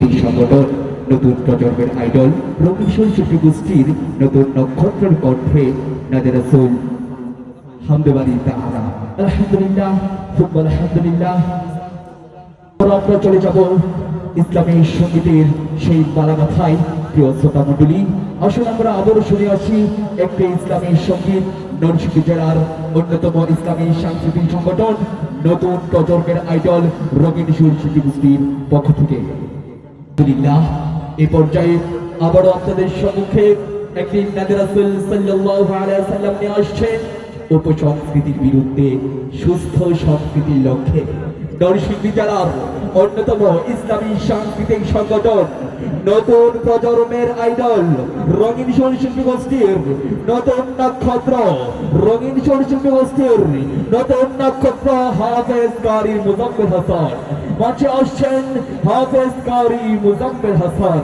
এই সংগঠন নতুন প্রজন্মের আইডল রবিশন শিল্পী গোষ্ঠীর নতুন নক্ষত্রের কণ্ঠে নাদের রাসূল হামদবাড়ি তাআলা আলহামদুলিল্লাহ ফুটবল আলহামদুলিল্লাহ। আমরা চলে যাব ইসলামী সঙ্গীতের সেই বালামাথায়। প্রিয় শ্রোতা মণ্ডলী, আসলে আমরা আবারও শুনে আসি একটি ইসলামী সঙ্গীত নরসিংদী জেলার অন্যতম ইসলামী সাংস্কৃতিক সংগঠন নতুন প্রজন্মের আইডল রঙিন সুর শিল্পী গোষ্ঠীর পক্ষ থেকে। আলহামদুলিল্লাহ, এই পর্যায়ে আবারও আপনাদের সম্মুখে একদিন নাদের রাসূল সাল্লাল্লাহু আলাইহি ওয়াসাল্লাম নিয়ে আসছেন উপসংস্কৃতির বিরুদ্ধে সুস্থ সংস্কৃতির লক্ষ্যে নরসিংদী জেলার অন্যতম ইসলামী সাংস্কৃতিক সংগঠন নতুন প্রজন্মের আইডল রঙিন সুর শিল্পী গোষ্ঠীর নতুন নক্ষত্র রঙিন সুর শিল্পী গোষ্ঠীর নতুন নক্ষত্র হাফেজ কারি মুজাম্মেল হাসান। মঞ্চে আসছেন হাফেজ কারি মুজাম্মেল হাসান।